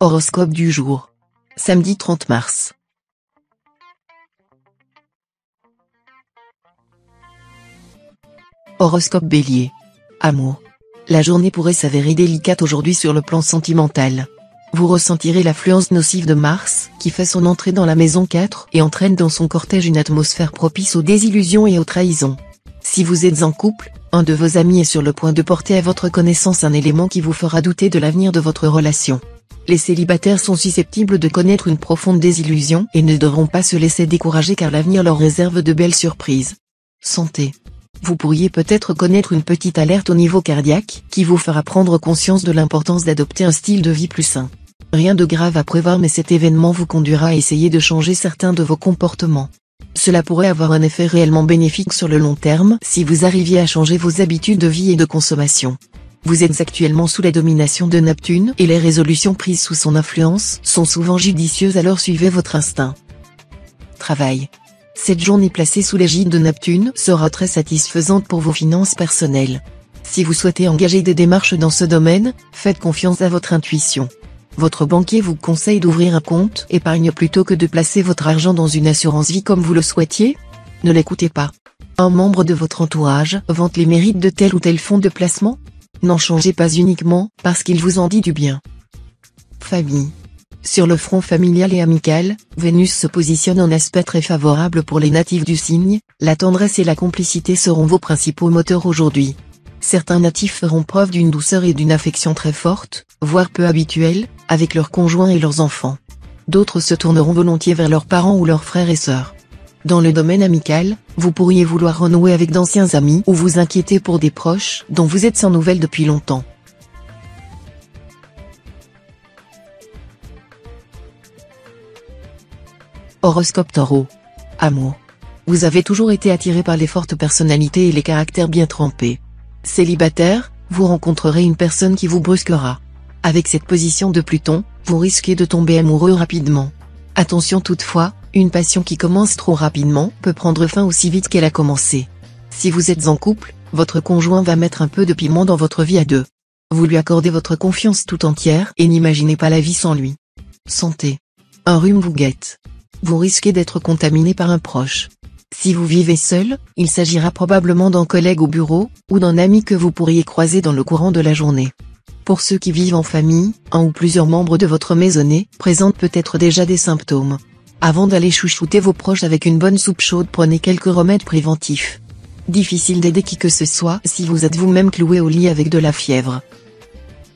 Horoscope du jour. Samedi 30 mars. Horoscope Bélier. Amour. La journée pourrait s'avérer délicate aujourd'hui sur le plan sentimental. Vous ressentirez l'influence nocive de Mars, qui fait son entrée dans la maison 4 et entraîne dans son cortège une atmosphère propice aux désillusions et aux trahisons. Si vous êtes en couple, un de vos amis est sur le point de porter à votre connaissance un élément qui vous fera douter de l'avenir de votre relation. Les célibataires sont susceptibles de connaître une profonde désillusion et ne devront pas se laisser décourager car l'avenir leur réserve de belles surprises. Santé. Vous pourriez peut-être connaître une petite alerte au niveau cardiaque qui vous fera prendre conscience de l'importance d'adopter un style de vie plus sain. Rien de grave à prévoir mais cet événement vous conduira à essayer de changer certains de vos comportements. Cela pourrait avoir un effet réellement bénéfique sur le long terme si vous arriviez à changer vos habitudes de vie et de consommation. Vous êtes actuellement sous la domination de Neptune et les résolutions prises sous son influence sont souvent judicieuses, alors suivez votre instinct. Travail. Cette journée placée sous l'égide de Neptune sera très satisfaisante pour vos finances personnelles. Si vous souhaitez engager des démarches dans ce domaine, faites confiance à votre intuition. Votre banquier vous conseille d'ouvrir un compte épargne plutôt que de placer votre argent dans une assurance vie comme vous le souhaitiez. Ne l'écoutez pas. Un membre de votre entourage vante les mérites de tel ou tel fonds de placement. N'en changez pas uniquement parce qu'il vous en dit du bien. Famille. Sur le front familial et amical, Vénus se positionne en aspect très favorable pour les natifs du signe, la tendresse et la complicité seront vos principaux moteurs aujourd'hui. Certains natifs feront preuve d'une douceur et d'une affection très forte, voire peu habituelle, avec leurs conjoints et leurs enfants. D'autres se tourneront volontiers vers leurs parents ou leurs frères et sœurs. Dans le domaine amical, vous pourriez vouloir renouer avec d'anciens amis ou vous inquiéter pour des proches dont vous êtes sans nouvelles depuis longtemps. Horoscope Taureau. Amour. Vous avez toujours été attiré par les fortes personnalités et les caractères bien trempés. Célibataire, vous rencontrerez une personne qui vous brusquera. Avec cette position de Pluton, vous risquez de tomber amoureux rapidement. Attention toutefois, une passion qui commence trop rapidement peut prendre fin aussi vite qu'elle a commencé. Si vous êtes en couple, votre conjoint va mettre un peu de piment dans votre vie à deux. Vous lui accordez votre confiance tout entière et n'imaginez pas la vie sans lui. Santé. Un rhume vous guette. Vous risquez d'être contaminé par un proche. Si vous vivez seul, il s'agira probablement d'un collègue au bureau, ou d'un ami que vous pourriez croiser dans le courant de la journée. Pour ceux qui vivent en famille, un ou plusieurs membres de votre maisonnée présentent peut-être déjà des symptômes. Avant d'aller chouchouter vos proches avec une bonne soupe chaude, prenez quelques remèdes préventifs. Difficile d'aider qui que ce soit si vous êtes vous-même cloué au lit avec de la fièvre.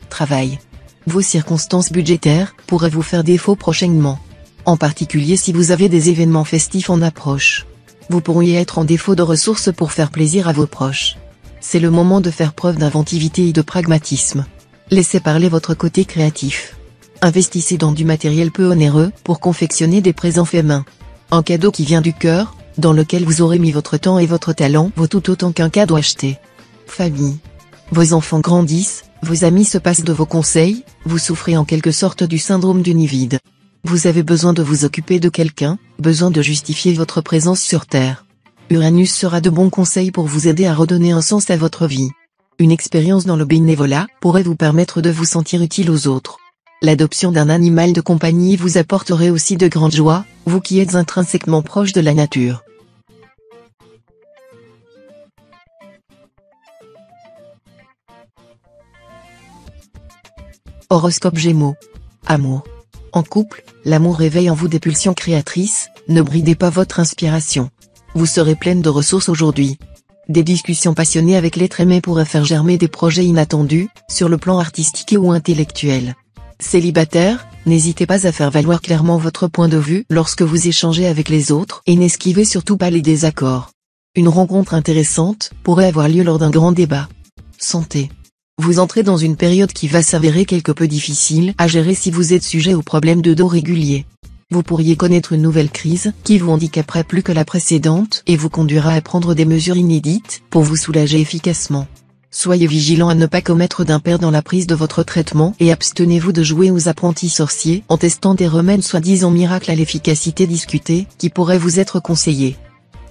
Travail. Vos circonstances budgétaires pourraient vous faire défaut prochainement. En particulier si vous avez des événements festifs en approche. Vous pourriez être en défaut de ressources pour faire plaisir à vos proches. C'est le moment de faire preuve d'inventivité et de pragmatisme. Laissez parler votre côté créatif. Investissez dans du matériel peu onéreux pour confectionner des présents faits main. Un cadeau qui vient du cœur, dans lequel vous aurez mis votre temps et votre talent, vaut tout autant qu'un cadeau acheté. Famille. Vos enfants grandissent, vos amis se passent de vos conseils, vous souffrez en quelque sorte du syndrome du nid vide. Vous avez besoin de vous occuper de quelqu'un, besoin de justifier votre présence sur Terre. Uranus sera de bons conseils pour vous aider à redonner un sens à votre vie. Une expérience dans le bénévolat pourrait vous permettre de vous sentir utile aux autres. L'adoption d'un animal de compagnie vous apporterait aussi de grandes joies, vous qui êtes intrinsèquement proche de la nature. Horoscope Gémeaux. Amour. En couple, l'amour réveille en vous des pulsions créatrices, ne bridez pas votre inspiration. Vous serez pleine de ressources aujourd'hui. Des discussions passionnées avec l'être aimé pourraient faire germer des projets inattendus, sur le plan artistique ou intellectuel. Célibataire, n'hésitez pas à faire valoir clairement votre point de vue lorsque vous échangez avec les autres et n'esquivez surtout pas les désaccords. Une rencontre intéressante pourrait avoir lieu lors d'un grand débat. Santé. Vous entrez dans une période qui va s'avérer quelque peu difficile à gérer si vous êtes sujet aux problèmes de dos réguliers. Vous pourriez connaître une nouvelle crise qui vous handicaperait plus que la précédente et vous conduira à prendre des mesures inédites pour vous soulager efficacement. Soyez vigilant à ne pas commettre d'impair dans la prise de votre traitement et abstenez-vous de jouer aux apprentis sorciers en testant des remèdes soi-disant miracles à l'efficacité discutée qui pourraient vous être conseillés.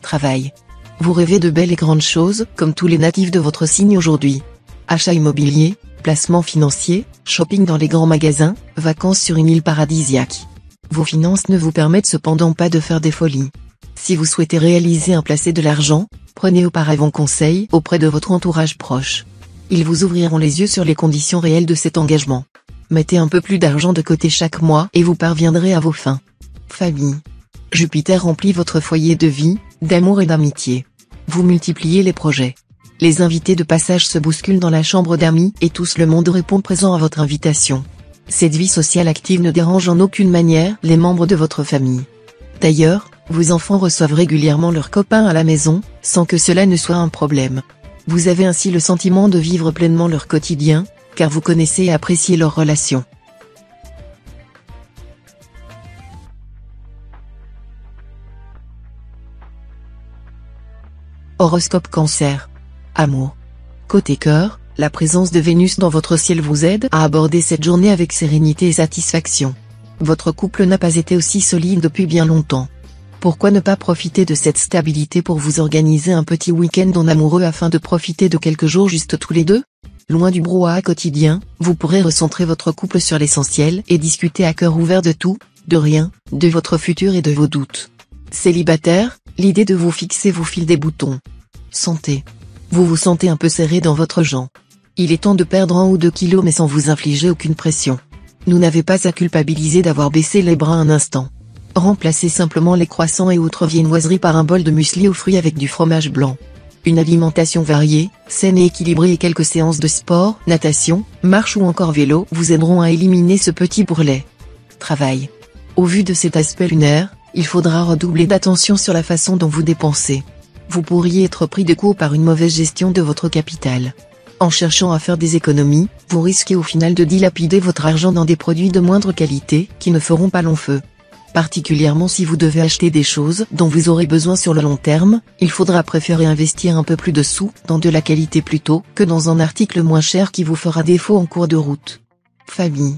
Travail. Vous rêvez de belles et grandes choses comme tous les natifs de votre signe aujourd'hui. Achat immobilier, placements financiers, shopping dans les grands magasins, vacances sur une île paradisiaque. Vos finances ne vous permettent cependant pas de faire des folies. Si vous souhaitez réaliser un placé de l'argent, prenez auparavant conseil auprès de votre entourage proche. Ils vous ouvriront les yeux sur les conditions réelles de cet engagement. Mettez un peu plus d'argent de côté chaque mois et vous parviendrez à vos fins. Famille. Jupiter remplit votre foyer de vie, d'amour et d'amitié. Vous multipliez les projets. Les invités de passage se bousculent dans la chambre d'amis et tout le monde répond présent à votre invitation. Cette vie sociale active ne dérange en aucune manière les membres de votre famille. D'ailleurs, vos enfants reçoivent régulièrement leurs copains à la maison, sans que cela ne soit un problème. Vous avez ainsi le sentiment de vivre pleinement leur quotidien, car vous connaissez et appréciez leurs relations. Horoscope Cancer. Amour. Côté cœur, la présence de Vénus dans votre ciel vous aide à aborder cette journée avec sérénité et satisfaction. Votre couple n'a pas été aussi solide depuis bien longtemps. Pourquoi ne pas profiter de cette stabilité pour vous organiser un petit week-end en amoureux afin de profiter de quelques jours juste tous les deux? Loin du brouhaha quotidien, vous pourrez recentrer votre couple sur l'essentiel et discuter à cœur ouvert de tout, de rien, de votre futur et de vos doutes. Célibataire, l'idée de vous fixer vous file des boutons. Santé. Vous vous sentez un peu serré dans votre jambe. Il est temps de perdre 1 ou 2 kilos mais sans vous infliger aucune pression. Vous n'avez pas à culpabiliser d'avoir baissé les bras un instant. Remplacez simplement les croissants et autres viennoiseries par un bol de muesli aux fruits avec du fromage blanc. Une alimentation variée, saine et équilibrée et quelques séances de sport, natation, marche ou encore vélo vous aideront à éliminer ce petit bourrelet. Travail. Au vu de cet aspect lunaire, il faudra redoubler d'attention sur la façon dont vous dépensez. Vous pourriez être pris de court par une mauvaise gestion de votre capital. En cherchant à faire des économies, vous risquez au final de dilapider votre argent dans des produits de moindre qualité qui ne feront pas long feu. Particulièrement si vous devez acheter des choses dont vous aurez besoin sur le long terme, il faudra préférer investir un peu plus de sous dans de la qualité plutôt que dans un article moins cher qui vous fera défaut en cours de route. Famille.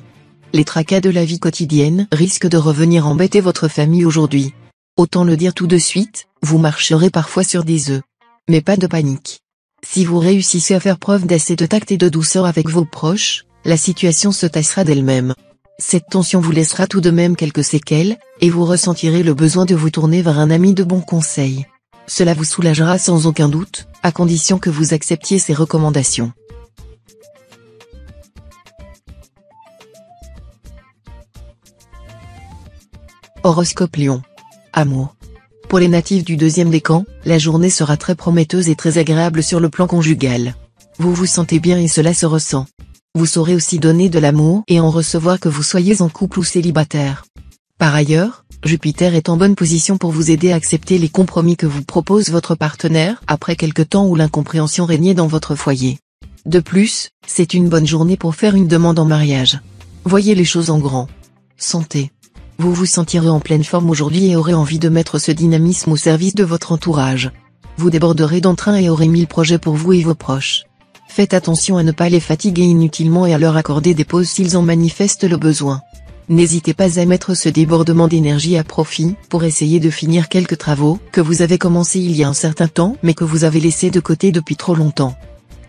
Les tracas de la vie quotidienne risquent de revenir embêter votre famille aujourd'hui. Autant le dire tout de suite, vous marcherez parfois sur des œufs. Mais pas de panique. Si vous réussissez à faire preuve d'assez de tact et de douceur avec vos proches, la situation se tassera d'elle-même. Cette tension vous laissera tout de même quelques séquelles, et vous ressentirez le besoin de vous tourner vers un ami de bons conseils. Cela vous soulagera sans aucun doute, à condition que vous acceptiez ses recommandations. Horoscope Lion. Amour. Pour les natifs du 2e décan, la journée sera très prometteuse et très agréable sur le plan conjugal. Vous vous sentez bien et cela se ressent. Vous saurez aussi donner de l'amour et en recevoir que vous soyez en couple ou célibataire. Par ailleurs, Jupiter est en bonne position pour vous aider à accepter les compromis que vous propose votre partenaire après quelque temps où l'incompréhension régnait dans votre foyer. De plus, c'est une bonne journée pour faire une demande en mariage. Voyez les choses en grand. Santé. Vous vous sentirez en pleine forme aujourd'hui et aurez envie de mettre ce dynamisme au service de votre entourage. Vous déborderez d'entrain et aurez 1000 projets pour vous et vos proches. Faites attention à ne pas les fatiguer inutilement et à leur accorder des pauses s'ils en manifestent le besoin. N'hésitez pas à mettre ce débordement d'énergie à profit pour essayer de finir quelques travaux que vous avez commencés il y a un certain temps mais que vous avez laissés de côté depuis trop longtemps.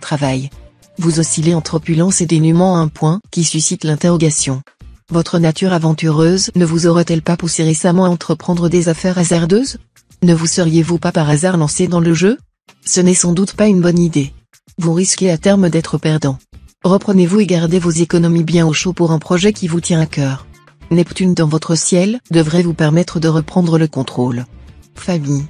Travail. Vous oscillez entre opulence et dénuement à un point qui suscite l'interrogation. Votre nature aventureuse ne vous aurait-elle pas poussé récemment à entreprendre des affaires hasardeuses? Ne vous seriez-vous pas par hasard lancé dans le jeu? Ce n'est sans doute pas une bonne idée. Vous risquez à terme d'être perdant. Reprenez-vous et gardez vos économies bien au chaud pour un projet qui vous tient à cœur. Neptune dans votre ciel devrait vous permettre de reprendre le contrôle. Famille.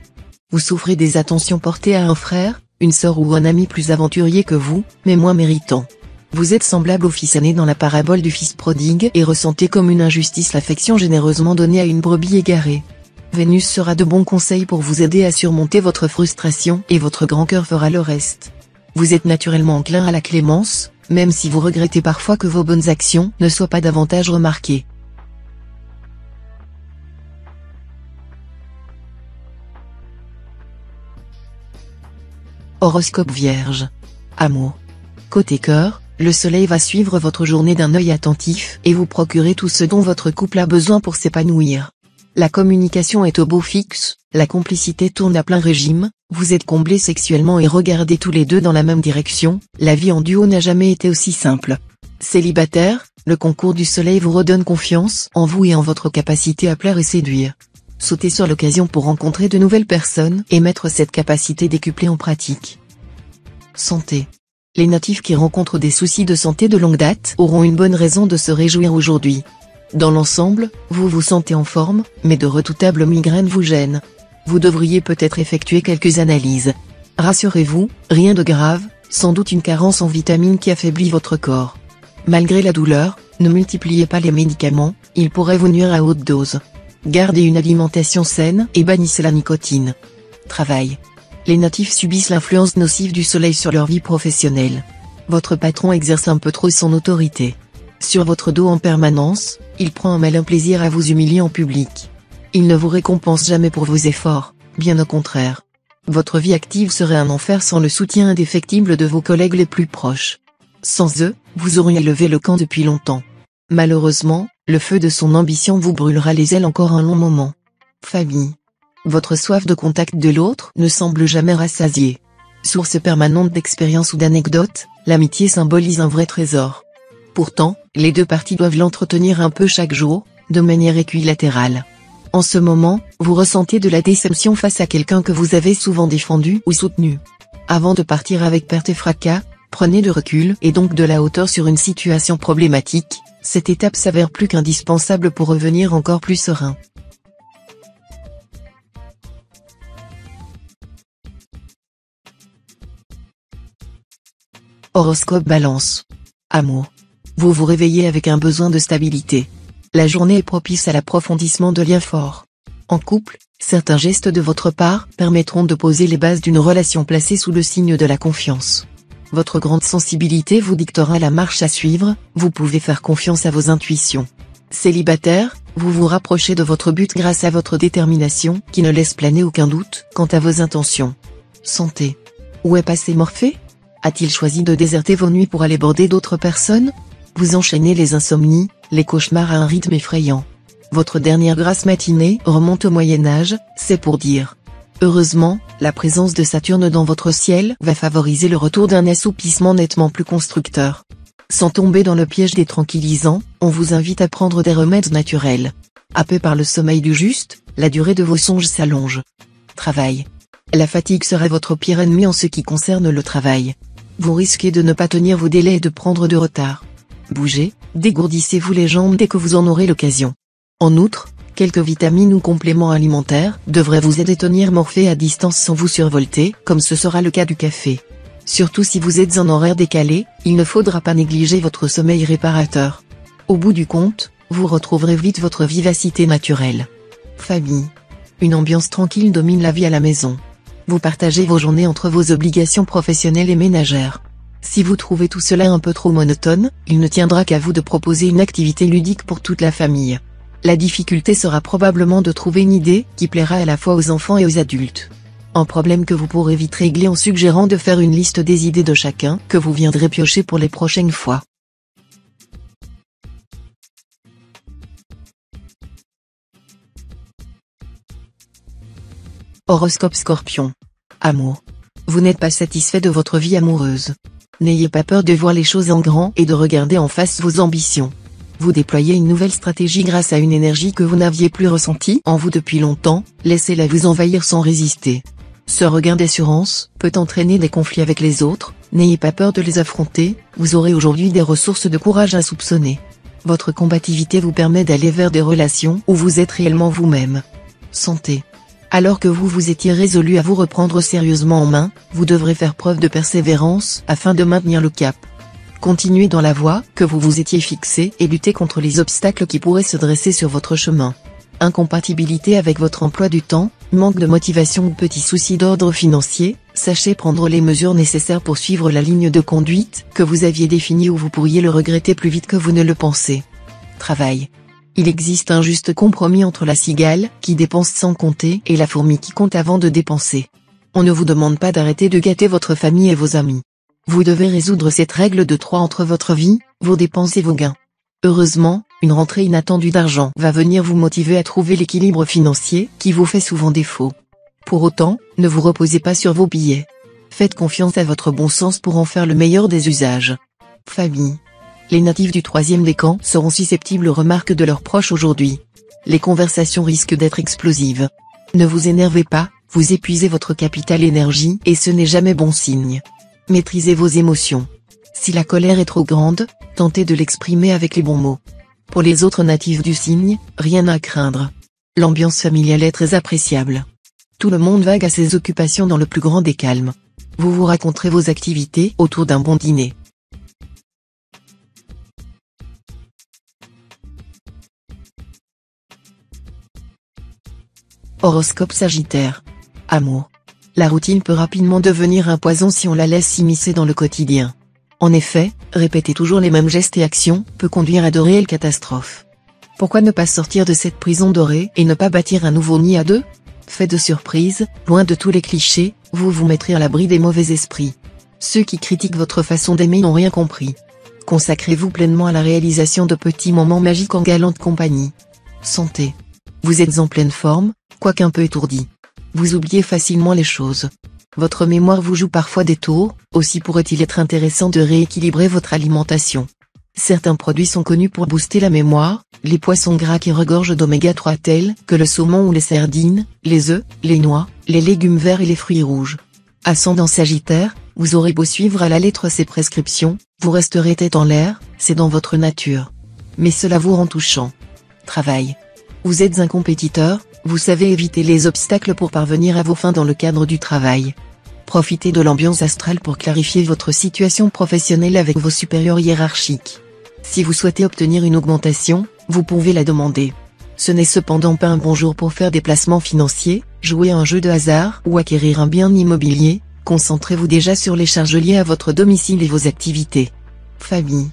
Vous souffrez des attentions portées à un frère, une sœur ou un ami plus aventurier que vous, mais moins méritant. Vous êtes semblable au fils aîné dans la parabole du fils prodigue et ressentez comme une injustice l'affection généreusement donnée à une brebis égarée. Vénus sera de bons conseils pour vous aider à surmonter votre frustration et votre grand cœur fera le reste. Vous êtes naturellement enclin à la clémence, même si vous regrettez parfois que vos bonnes actions ne soient pas davantage remarquées. Horoscope Vierge. Amour. Côté cœur, le soleil va suivre votre journée d'un œil attentif et vous procurer tout ce dont votre couple a besoin pour s'épanouir. La communication est au beau fixe, La complicité tourne à plein régime, vous êtes comblés sexuellement et regardez tous les deux dans la même direction, la vie en duo n'a jamais été aussi simple. Célibataire, le concours du soleil vous redonne confiance en vous et en votre capacité à plaire et séduire. Sautez sur l'occasion pour rencontrer de nouvelles personnes et mettre cette capacité décuplée en pratique. Santé. Les natifs qui rencontrent des soucis de santé de longue date auront une bonne raison de se réjouir aujourd'hui. Dans l'ensemble, vous vous sentez en forme, mais de redoutables migraines vous gênent. Vous devriez peut-être effectuer quelques analyses. Rassurez-vous, rien de grave, sans doute une carence en vitamines qui affaiblit votre corps. Malgré la douleur, ne multipliez pas les médicaments, ils pourraient vous nuire à haute dose. Gardez une alimentation saine et bannissez la nicotine. Travail. Les natifs subissent l'influence nocive du soleil sur leur vie professionnelle. Votre patron exerce un peu trop son autorité. Sur votre dos en permanence, il prend un malin plaisir à vous humilier en public. Il ne vous récompense jamais pour vos efforts, bien au contraire. Votre vie active serait un enfer sans le soutien indéfectible de vos collègues les plus proches. Sans eux, vous auriez levé le camp depuis longtemps. Malheureusement, le feu de son ambition vous brûlera les ailes encore un long moment. Famille. Votre soif de contact de l'autre ne semble jamais rassasiée. Source permanente d'expériences ou d'anecdotes, l'amitié symbolise un vrai trésor. Pourtant, les deux parties doivent l'entretenir un peu chaque jour, de manière équilatérale. En ce moment, vous ressentez de la déception face à quelqu'un que vous avez souvent défendu ou soutenu. Avant de partir avec perte et fracas, prenez de recul et donc de la hauteur sur une situation problématique, cette étape s'avère plus qu'indispensable pour revenir encore plus serein. Horoscope Balance. Amour. Vous vous réveillez avec un besoin de stabilité. La journée est propice à l'approfondissement de liens forts. En couple, certains gestes de votre part permettront de poser les bases d'une relation placée sous le signe de la confiance. Votre grande sensibilité vous dictera la marche à suivre, vous pouvez faire confiance à vos intuitions. Célibataire, vous vous rapprochez de votre but grâce à votre détermination qui ne laisse planer aucun doute quant à vos intentions. Santé. Où est passé Morphée? A-t-il choisi de déserter vos nuits pour aller border d'autres personnes? Vous enchaînez les insomnies, les cauchemars à un rythme effrayant. Votre dernière grasse matinée remonte au Moyen-Âge, c'est pour dire. Heureusement, la présence de Saturne dans votre ciel va favoriser le retour d'un assoupissement nettement plus constructeur. Sans tomber dans le piège des tranquillisants, on vous invite à prendre des remèdes naturels. Happé par le sommeil du juste, la durée de vos songes s'allonge. Travail. La fatigue sera votre pire ennemi en ce qui concerne le travail. Vous risquez de ne pas tenir vos délais et de prendre du retard. Bougez, dégourdissez-vous les jambes dès que vous en aurez l'occasion. En outre, quelques vitamines ou compléments alimentaires devraient vous aider à tenir Morphée à distance sans vous survolter, comme ce sera le cas du café. Surtout si vous êtes en horaire décalé, il ne faudra pas négliger votre sommeil réparateur. Au bout du compte, vous retrouverez vite votre vivacité naturelle. Famille. Une ambiance tranquille domine la vie à la maison. Vous partagez vos journées entre vos obligations professionnelles et ménagères. Si vous trouvez tout cela un peu trop monotone, il ne tiendra qu'à vous de proposer une activité ludique pour toute la famille. La difficulté sera probablement de trouver une idée qui plaira à la fois aux enfants et aux adultes. Un problème que vous pourrez vite régler en suggérant de faire une liste des idées de chacun que vous viendrez piocher pour les prochaines fois. Horoscope Scorpion. Amour. Vous n'êtes pas satisfait de votre vie amoureuse. N'ayez pas peur de voir les choses en grand et de regarder en face vos ambitions. Vous déployez une nouvelle stratégie grâce à une énergie que vous n'aviez plus ressentie en vous depuis longtemps, laissez-la vous envahir sans résister. Ce regain d'assurance peut entraîner des conflits avec les autres, n'ayez pas peur de les affronter, vous aurez aujourd'hui des ressources de courage insoupçonnées. Votre combativité vous permet d'aller vers des relations où vous êtes réellement vous-même. Santé. Alors que vous étiez résolu à vous reprendre sérieusement en main, vous devrez faire preuve de persévérance afin de maintenir le cap. Continuez dans la voie que vous vous étiez fixée et luttez contre les obstacles qui pourraient se dresser sur votre chemin. Incompatibilité avec votre emploi du temps, manque de motivation ou petits soucis d'ordre financier, sachez prendre les mesures nécessaires pour suivre la ligne de conduite que vous aviez définie ou vous pourriez le regretter plus vite que vous ne le pensez. Travail. Il existe un juste compromis entre la cigale, qui dépense sans compter, et la fourmi qui compte avant de dépenser. On ne vous demande pas d'arrêter de gâter votre famille et vos amis. Vous devez résoudre cette règle de 3 entre votre vie, vos dépenses et vos gains. Heureusement, Une rentrée inattendue d'argent va venir vous motiver à trouver l'équilibre financier qui vous fait souvent défaut. Pour autant, ne vous reposez pas sur vos billets. Faites confiance à votre bon sens pour en faire le meilleur des usages. Famille. Les natifs du 3e décan seront susceptibles aux remarques de leurs proches aujourd'hui. Les conversations risquent d'être explosives. Ne vous énervez pas, vous épuisez votre capital énergie et ce n'est jamais bon signe. Maîtrisez vos émotions. Si la colère est trop grande, tentez de l'exprimer avec les bons mots. Pour les autres natifs du signe, rien à craindre. L'ambiance familiale est très appréciable. Tout le monde vague à ses occupations dans le plus grand des calmes. Vous vous raconterez vos activités autour d'un bon dîner. Horoscope Sagittaire. Amour. La routine peut rapidement devenir un poison si on la laisse s'immiscer dans le quotidien. En effet, répéter toujours les mêmes gestes et actions peut conduire à de réelles catastrophes. Pourquoi ne pas sortir de cette prison dorée et ne pas bâtir un nouveau nid à deux? Fait de surprise, loin de tous les clichés, vous vous mettrez à l'abri des mauvais esprits. Ceux qui critiquent votre façon d'aimer n'ont rien compris. Consacrez-vous pleinement à la réalisation de petits moments magiques en galante compagnie. Santé. Vous êtes en pleine forme, quoique un peu étourdi. Vous oubliez facilement les choses. Votre mémoire vous joue parfois des tours, aussi pourrait-il être intéressant de rééquilibrer votre alimentation. Certains produits sont connus pour booster la mémoire, les poissons gras qui regorgent d'oméga 3 tels que le saumon ou les sardines, les œufs, les noix, les légumes verts et les fruits rouges. Ascendant Sagittaire, vous aurez beau suivre à la lettre ces prescriptions, vous resterez tête en l'air, c'est dans votre nature. Mais cela vous rend touchant. Travail. Vous êtes un compétiteur, vous savez éviter les obstacles pour parvenir à vos fins dans le cadre du travail. Profitez de l'ambiance astrale pour clarifier votre situation professionnelle avec vos supérieurs hiérarchiques. Si vous souhaitez obtenir une augmentation, vous pouvez la demander. Ce n'est cependant pas un bon jour pour faire des placements financiers, jouer à un jeu de hasard ou acquérir un bien immobilier. Concentrez-vous déjà sur les charges liées à votre domicile et vos activités. Famille.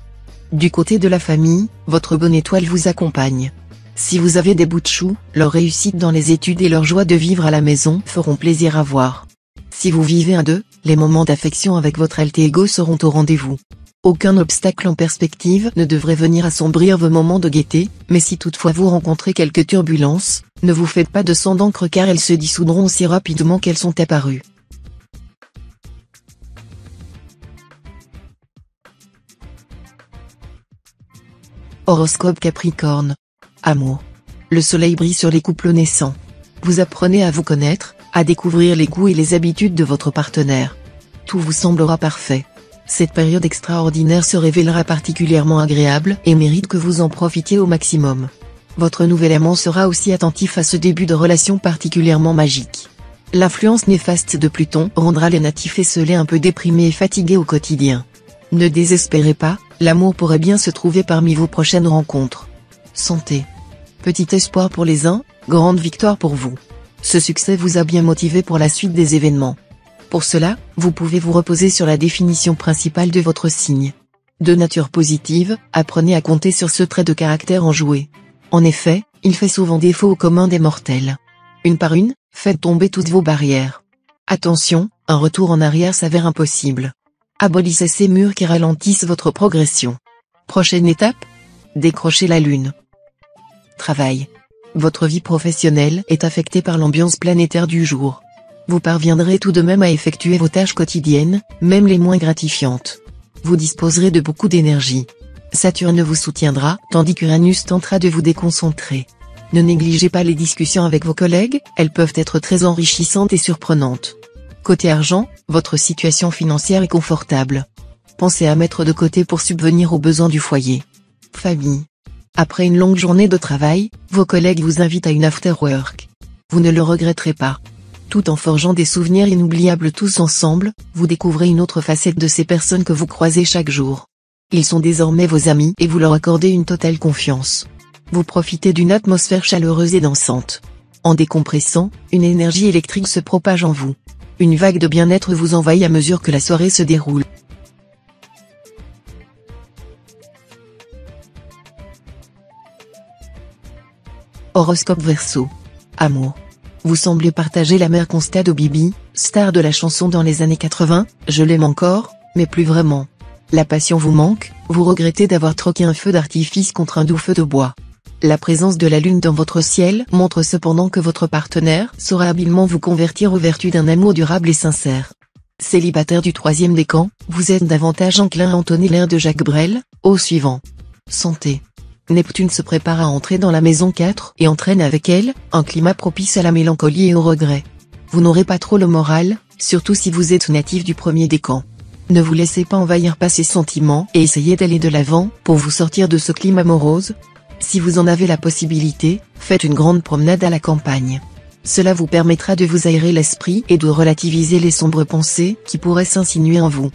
Du côté de la famille, votre bonne étoile vous accompagne. Si vous avez des bouts de chou, leur réussite dans les études et leur joie de vivre à la maison feront plaisir à voir. Si vous vivez à deux, les moments d'affection avec votre alter ego seront au rendez-vous. Aucun obstacle en perspective ne devrait venir assombrir vos moments de gaieté, mais si toutefois vous rencontrez quelques turbulences, ne vous faites pas de sang d'encre car elles se dissoudront aussi rapidement qu'elles sont apparues. Horoscope Capricorne. Amour. Le soleil brille sur les couples naissants. Vous apprenez à vous connaître, à découvrir les goûts et les habitudes de votre partenaire. Tout vous semblera parfait. Cette période extraordinaire se révélera particulièrement agréable et mérite que vous en profitiez au maximum. Votre nouvel amant sera aussi attentif à ce début de relation particulièrement magique. L'influence néfaste de Pluton rendra les natifs esselés un peu déprimés et fatigués au quotidien. Ne désespérez pas, l'amour pourrait bien se trouver parmi vos prochaines rencontres. Santé. Petit espoir pour les uns, grande victoire pour vous. Ce succès vous a bien motivé pour la suite des événements. Pour cela, vous pouvez vous reposer sur la définition principale de votre signe. De nature positive, apprenez à compter sur ce trait de caractère enjoué. En effet, il fait souvent défaut au commun des mortels. Une par une, faites tomber toutes vos barrières. Attention, un retour en arrière s'avère impossible. Abolissez ces murs qui ralentissent votre progression. Prochaine étape? Décrochez la lune. Travail. Votre vie professionnelle est affectée par l'ambiance planétaire du jour. Vous parviendrez tout de même à effectuer vos tâches quotidiennes, même les moins gratifiantes. Vous disposerez de beaucoup d'énergie. Saturne vous soutiendra, tandis qu'Uranus tentera de vous déconcentrer. Ne négligez pas les discussions avec vos collègues, elles peuvent être très enrichissantes et surprenantes. Côté argent, votre situation financière est confortable. Pensez à mettre de côté pour subvenir aux besoins du foyer. Famille. Après une longue journée de travail, vos collègues vous invitent à une after-work. Vous ne le regretterez pas. Tout en forgeant des souvenirs inoubliables tous ensemble, vous découvrez une autre facette de ces personnes que vous croisez chaque jour. Ils sont désormais vos amis et vous leur accordez une totale confiance. Vous profitez d'une atmosphère chaleureuse et dansante. En décompressant, une énergie électrique se propage en vous. Une vague de bien-être vous envahit à mesure que la soirée se déroule. Horoscope Verseau. Amour. Vous semblez partager la même constat de Bibi, star de la chanson dans les années 80, je l'aime encore, mais plus vraiment. La passion vous manque, Vous regrettez d'avoir troqué un feu d'artifice contre un doux feu de bois. La présence de la lune dans votre ciel montre cependant que votre partenaire saura habilement vous convertir aux vertus d'un amour durable et sincère. Célibataire du troisième décan, vous êtes davantage enclin à entonner l'air de Jacques Brel, au suivant. Santé. Neptune se prépare à entrer dans la maison 4 et entraîne avec elle un climat propice à la mélancolie et au regret. Vous n'aurez pas trop le moral, surtout si vous êtes natif du premier décan. Ne vous laissez pas envahir par ces sentiments et essayez d'aller de l'avant pour vous sortir de ce climat morose. Si vous en avez la possibilité, faites une grande promenade à la campagne. Cela vous permettra de vous aérer l'esprit et de relativiser les sombres pensées qui pourraient s'insinuer en vous.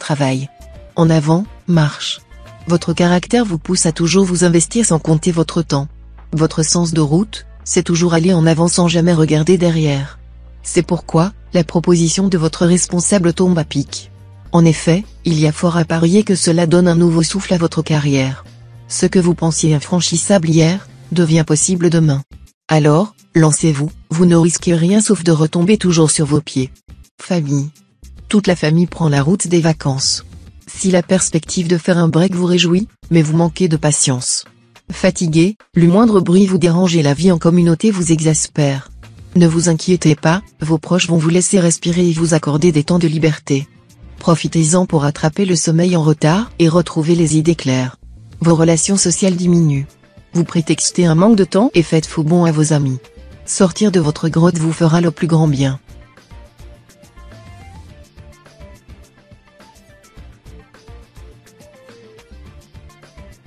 Travail. En avant, marche. Votre caractère vous pousse à toujours vous investir sans compter votre temps. Votre sens de route, c'est toujours aller en avant sans jamais regarder derrière. C'est pourquoi, la proposition de votre responsable tombe à pic. En effet, il y a fort à parier que cela donne un nouveau souffle à votre carrière. Ce que vous pensiez infranchissable hier, devient possible demain. Alors, lancez-vous, vous ne risquez rien sauf de retomber toujours sur vos pieds. Famille. Toute la famille prend la route des vacances. Si la perspective de faire un break vous réjouit, mais vous manquez de patience. Fatigué, le moindre bruit vous dérange et la vie en communauté vous exaspère. Ne vous inquiétez pas, vos proches vont vous laisser respirer et vous accorder des temps de liberté. Profitez-en pour attraper le sommeil en retard et retrouver les idées claires. Vos relations sociales diminuent. Vous prétextez un manque de temps et faites faux bond à vos amis. Sortir de votre grotte vous fera le plus grand bien.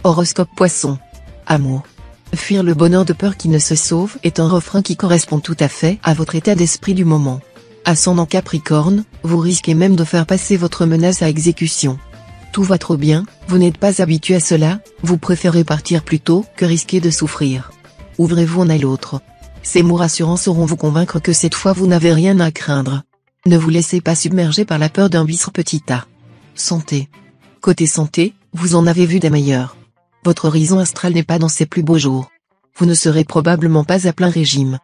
Horoscope Poisson. Amour. Fuir le bonheur de peur qui ne se sauve est un refrain qui correspond tout à fait à votre état d'esprit du moment. Ascendant Capricorne, vous risquez même de faire passer votre menace à exécution. Tout va trop bien, vous n'êtes pas habitué à cela, vous préférez partir plus tôt que risquer de souffrir. Ouvrez-vous en à l'autre. Ces mots rassurants sauront vous convaincre que cette fois vous n'avez rien à craindre. Ne vous laissez pas submerger par la peur d'un bis petit A. Santé. Côté santé, vous en avez vu des meilleurs. Votre horizon astral n'est pas dans ses plus beaux jours. Vous ne serez probablement pas à plein régime.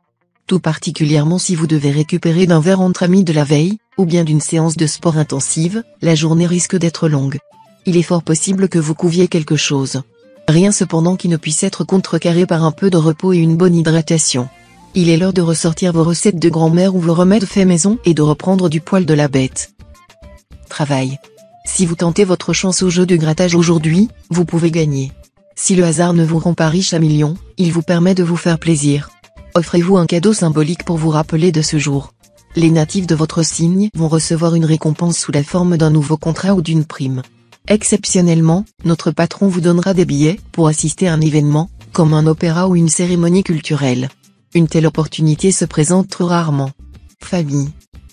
Tout particulièrement si vous devez récupérer d'un verre entre amis de la veille, ou bien d'une séance de sport intensive, la journée risque d'être longue. Il est fort possible que vous couviez quelque chose. Rien cependant qui ne puisse être contrecarré par un peu de repos et une bonne hydratation. Il est l'heure de ressortir vos recettes de grand-mère ou vos remèdes faits maison et de reprendre du poil de la bête. Travail. Si vous tentez votre chance au jeu de grattage aujourd'hui, vous pouvez gagner. Si le hasard ne vous rend pas riche à millions, il vous permet de vous faire plaisir. Offrez-vous un cadeau symbolique pour vous rappeler de ce jour. Les natifs de votre signe vont recevoir une récompense sous la forme d'un nouveau contrat ou d'une prime. Exceptionnellement, notre patron vous donnera des billets pour assister à un événement, comme un opéra ou une cérémonie culturelle. Une telle opportunité se présente trop rarement. Famille.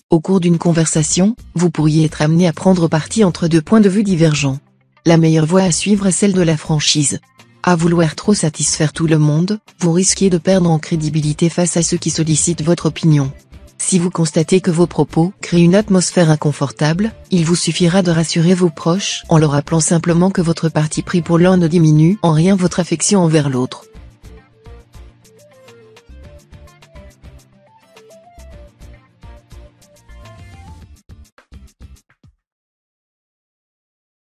Au cours d'une conversation, vous pourriez être amené à prendre parti entre deux points de vue divergents. La meilleure voie à suivre est celle de la franchise. À vouloir trop satisfaire tout le monde, vous risquez de perdre en crédibilité face à ceux qui sollicitent votre opinion. Si vous constatez que vos propos créent une atmosphère inconfortable, il vous suffira de rassurer vos proches en leur rappelant simplement que votre parti pris pour l'un ne diminue en rien votre affection envers l'autre.